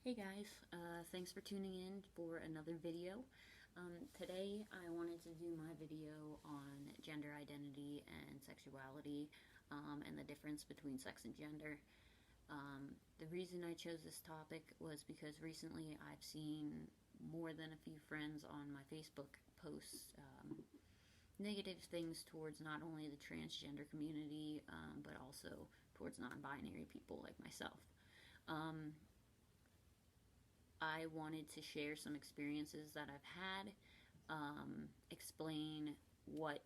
Hey guys, thanks for tuning in for another video. Today I wanted to do my video on gender identity and sexuality and the difference between sex and gender. The reason I chose this topic was because recently I've seen more than a few friends on my Facebook posts negative things towards not only the transgender community but also towards non-binary people like myself. Um, I wanted to share some experiences that I've had, explain what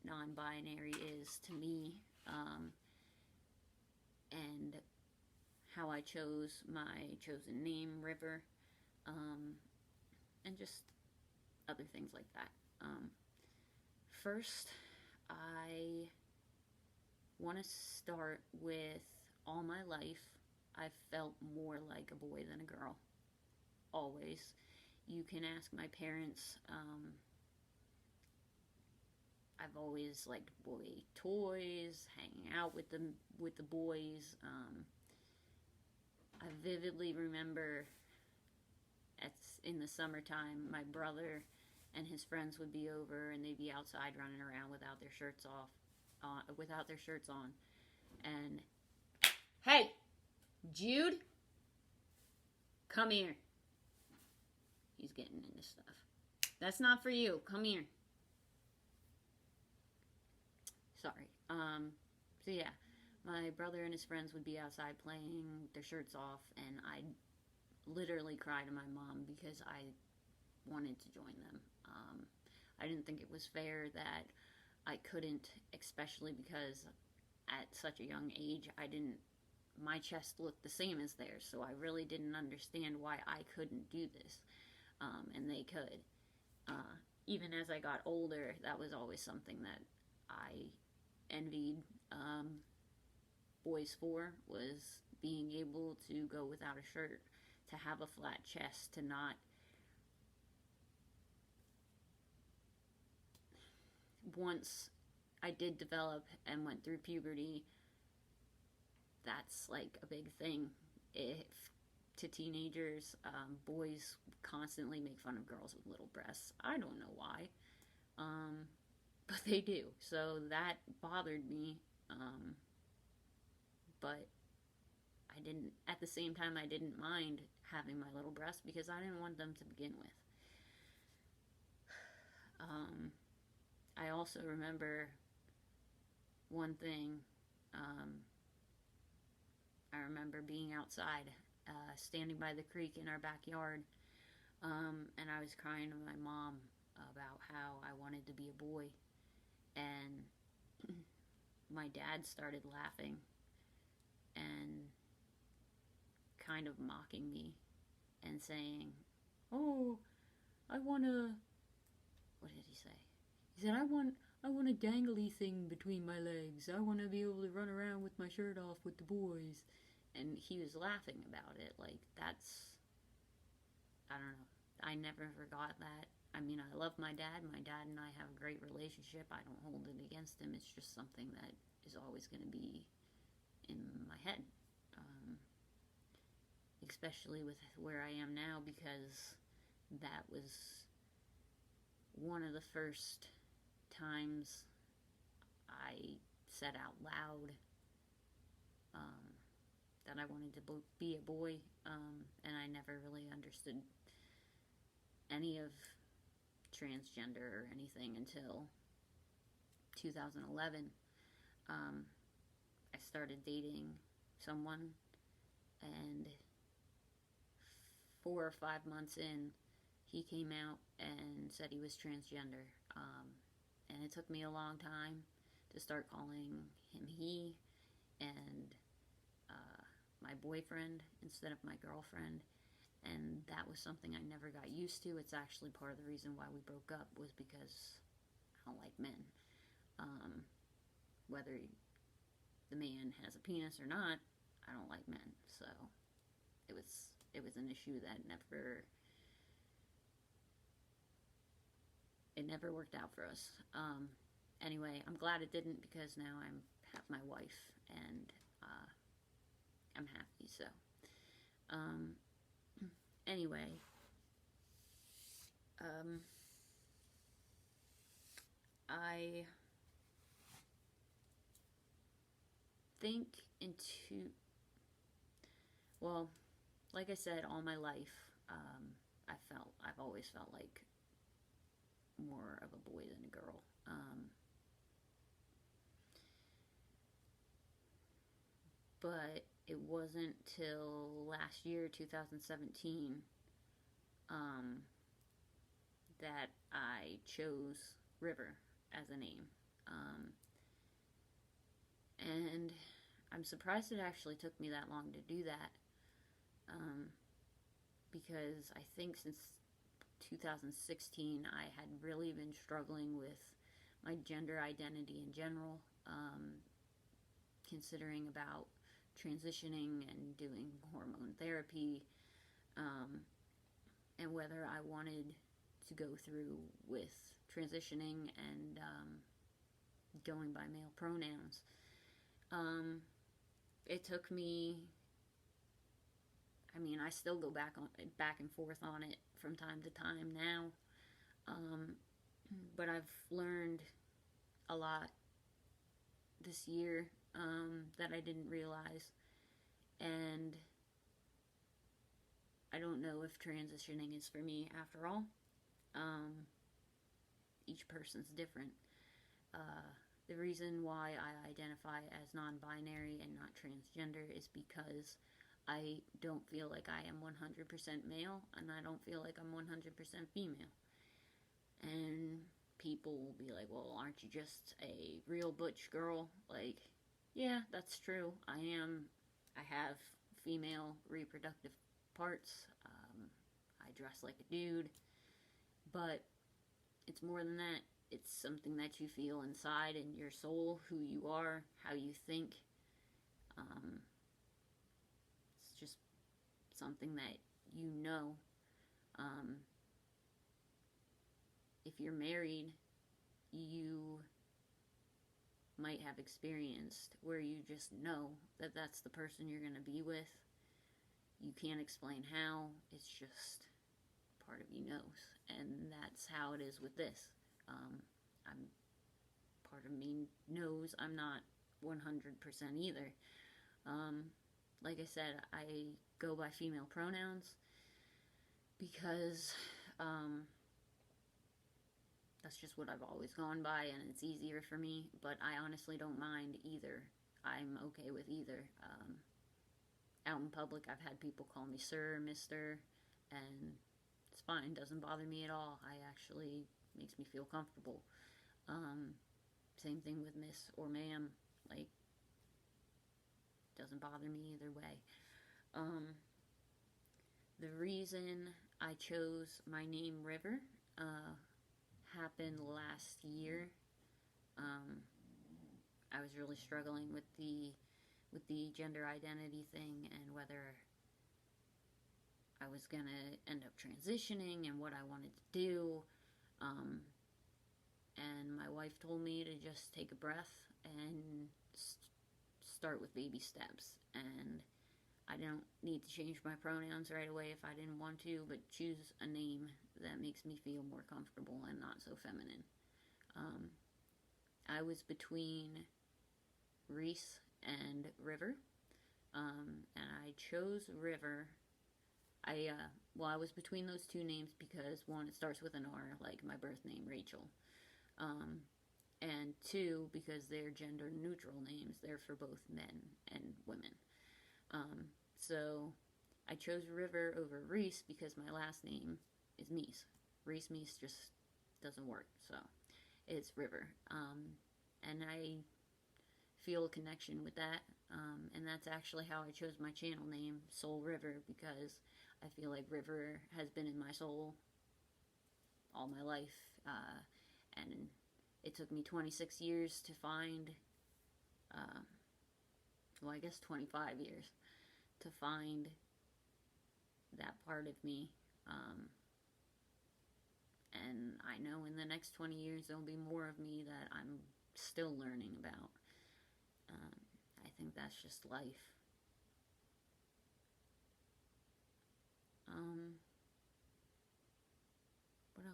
non binary is to me, and how I chose my chosen name, River, um, and just other things like that. First, I want to start with all my life, I've felt more like a boy than a girl. Always. You can ask my parents. I've always liked boy toys, hanging out with the boys. I vividly remember in the summertime, my brother and his friends would be over, and they'd be outside running around without their shirts on. And hey, Jude, come here. He's getting into stuff. That's not for you. Come here. Sorry. So yeah, my brother and his friends would be outside playing their shirts off, and I'd literally cry to my mom because I wanted to join them. I didn't think it was fair that I couldn't, especially because at such a young age, my chest looked the same as theirs, so I really didn't understand why I couldn't do this. And they could. Even as I got older, that was always something that I envied boys for, was being able to go without a shirt, to have a flat chest, to not. Once I did develop and went through puberty, that's like a big thing. If to teenagers, boys constantly make fun of girls with little breasts. I don't know why, but they do. So that bothered me. But I didn't. At the same time, I didn't mind having my little breasts because I didn't want them to begin with. I also remember one thing. I remember being outside, standing by the creek in our backyard, and I was crying to my mom about how I wanted to be a boy. And my dad started laughing and kind of mocking me and saying, "Oh, I want to." What did he say? He said, I want a dangly thing between my legs. I want to be able to run around with my shirt off with the boys." And he was laughing about it. Like, that's, I don't know. I never forgot that. I mean, I love my dad. My dad and I have a great relationship. I don't hold it against him. It's just something that is always going to be in my head. Especially with where I am now, because that was one of the first times I said out loud that I wanted to be a boy, and I never really understood any of transgender or anything until 2011. I started dating someone, and 4 or 5 months in, he came out and said he was transgender. And it took me a long time to start calling him he and my boyfriend instead of my girlfriend. And that was something I never got used to. It's actually part of the reason why we broke up, was because I don't like men. Whether the man has a penis or not, I don't like men. So it was an issue that never worked out for us. Anyway, I'm glad it didn't, because now I have my wife, and I'm happy. So anyway, I think well, like I said, all my life, I've always felt like more of a boy than a girl. But it wasn't till last year, 2017, that I chose River as a name. And I'm surprised it actually took me that long to do that. Because I think since 2016, I had really been struggling with my gender identity in general, considering about transitioning and doing hormone therapy, and whether I wanted to go through with transitioning and going by male pronouns. It took me, I still go back and forth on it from time to time now, but I've learned a lot this year that I didn't realize, and I don't know if transitioning is for me after all. Each person's different. The reason why I identify as non-binary and not transgender is because I don't feel like I am 100% male, and I don't feel like I'm 100% female. And people will be like, well, aren't you just a real butch girl? Like, yeah, that's true. I have female reproductive parts. I dress like a dude. But it's more than that. It's something that you feel inside in your soul, who you are, how you think. It's just something that you know. If you're married, you might have experienced where you just know that that's the person you're going to be with. You can't explain how. It's just part of you knows. And that's how it is with this. Part of me knows I'm not 100% either. Like I said, I go by female pronouns because that's just what I've always gone by, and it's easier for me, but I honestly don't mind either. I'm okay with either. Out in public, I've had people call me sir, mister, and it's fine, doesn't bother me at all. Makes me feel comfortable. Same thing with miss or ma'am, like, doesn't bother me either way. The reason I chose my name River happened last year. I was really struggling with the gender identity thing and whether I was gonna end up transitioning and what I wanted to do. And my wife told me to just take a breath and start with baby steps. And I don't need to change my pronouns right away if I didn't want to, but choose a name that makes me feel more comfortable and not so feminine. I was between Reese and River, and I chose River. I was between those two names because one, it starts with an R, like my birth name, Rachel. And two, because they're gender neutral names. They're for both men and women. So I chose River over Reese because my last name is Meese. Reese Meese just doesn't work, so it's River. And I feel a connection with that. And that's actually how I chose my channel name, Soul River, because I feel like River has been in my soul all my life. And it took me 26 years to find, 25 years to find that part of me. And I know in the next 20 years there'll be more of me that I'm still learning about. I think that's just life.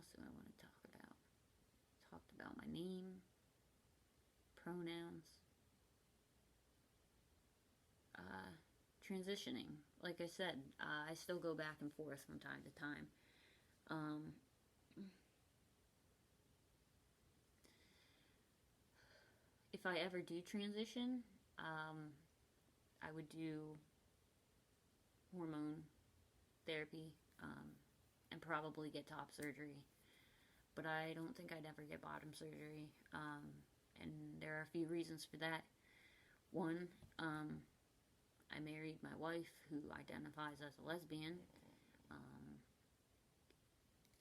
else do I want to talk about? Talked about my name, pronouns, transitioning. Like I said, I still go back and forth from time to time. Um, if I ever do transition, I would do hormone therapy, and probably get top surgery. But I don't think I'd ever get bottom surgery. And there are a few reasons for that. One, I married my wife who identifies as a lesbian.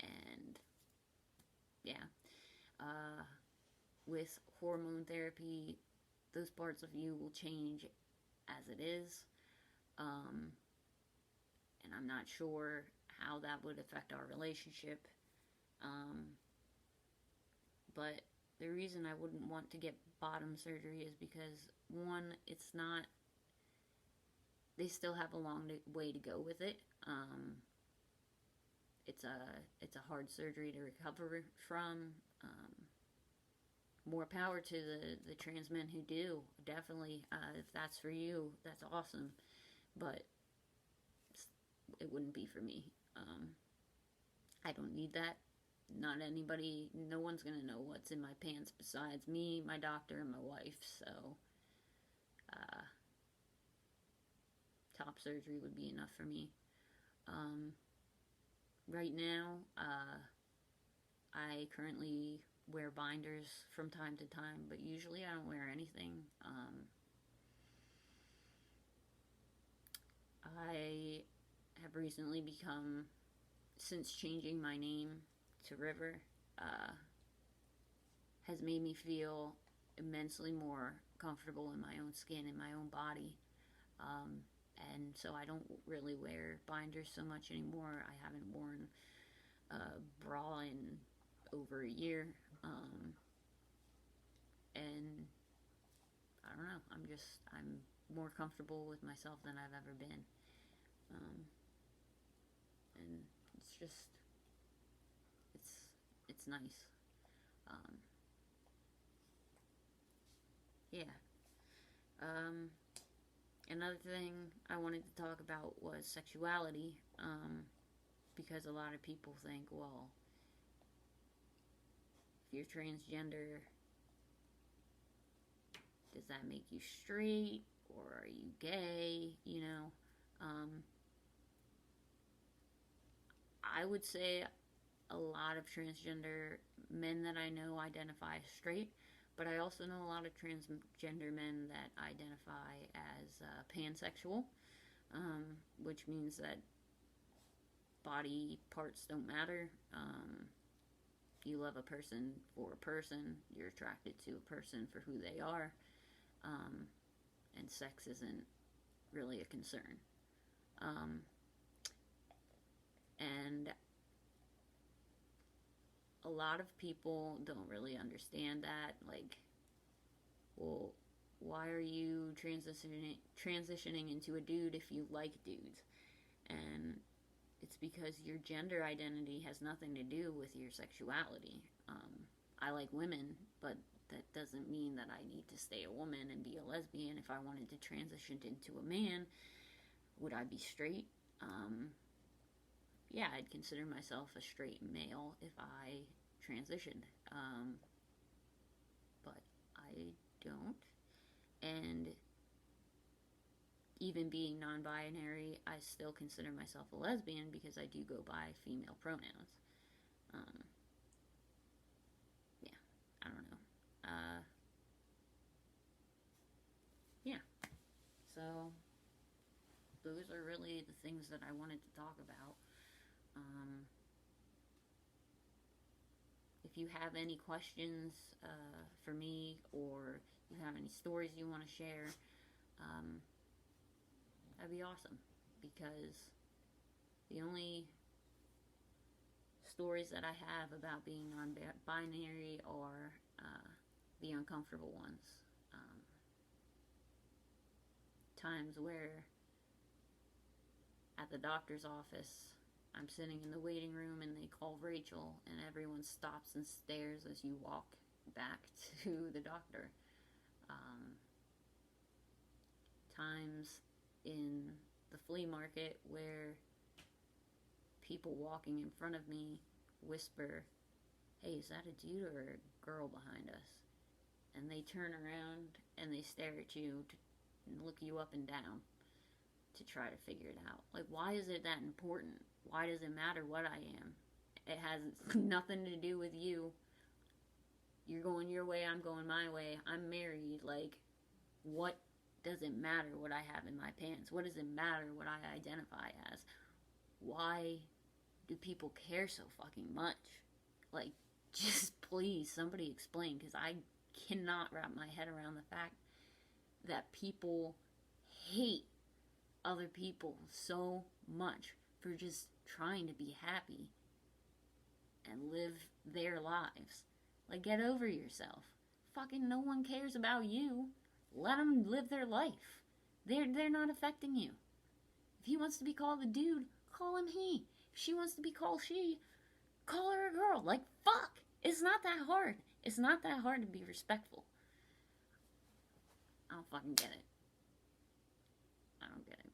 And yeah, with hormone therapy, those parts of you will change as it is. And I'm not sure how that would affect our relationship. But the reason I wouldn't want to get bottom surgery is because, one, it's not, they still have a long way to go with it. It's a hard surgery to recover from. More power to the trans men who do. Definitely, if that's for you, that's awesome. But it wouldn't be for me. I don't need that. Not anybody, no one's gonna know what's in my pants besides me, my doctor, and my wife. So, top surgery would be enough for me. Right now, I currently wear binders from time to time, but usually I don't wear anything. I have recently become, since changing my name to River, has made me feel immensely more comfortable in my own skin, in my own body. And so I don't really wear binders so much anymore. I haven't worn a bra in over a year. And I don't know, I'm more comfortable with myself than I've ever been. And it's nice. Yeah. Another thing I wanted to talk about was sexuality, because a lot of people think, well, if you're transgender, does that make you straight, or are you gay, I would say a lot of transgender men that I know identify as straight, but I also know a lot of transgender men that identify as pansexual, which means that body parts don't matter. You love a person for a person, you're attracted to a person for who they are, and sex isn't really a concern. And a lot of people don't really understand that. Like, well, why are you transitioning into a dude if you like dudes? And it's because your gender identity has nothing to do with your sexuality. I like women, but that doesn't mean that I need to stay a woman and be a lesbian. If I wanted to transition into a man, would I be straight? Yeah, I'd consider myself a straight male if I transitioned. But I don't. And even being non-binary, I still consider myself a lesbian because I do go by female pronouns. Yeah, I don't know. Yeah, so those are really the things that I wanted to talk about. If you have any questions for me, or you have any stories you want to share, that'd be awesome, because the only stories that I have about being non-binary are the uncomfortable ones. Times where at the doctor's office I'm sitting in the waiting room and they call Rachel, and everyone stops and stares as you walk back to the doctor. Times in the flea market where people walking in front of me whisper, "Hey, is that a dude or a girl behind us?" And they turn around and they stare at you and look you up and down to try to figure it out. Like, why is it that important? Why does it matter what I am? It has nothing to do with you. You're going your way, I'm going my way. I'm married. Like, what does it matter what I have in my pants? What does it matter what I identify as? Why do people care so fucking much? Like, just please, somebody explain, because I cannot wrap my head around the fact that people hate other people so much for just trying to be happy and live their lives. Like, get over yourself. Fucking no one cares about you. Let them live their life. They're not affecting you. If he wants to be called a dude, call him he. If she wants to be called she, call her a girl. Like, fuck. It's not that hard. It's not that hard to be respectful. I don't fucking get it. I don't get it.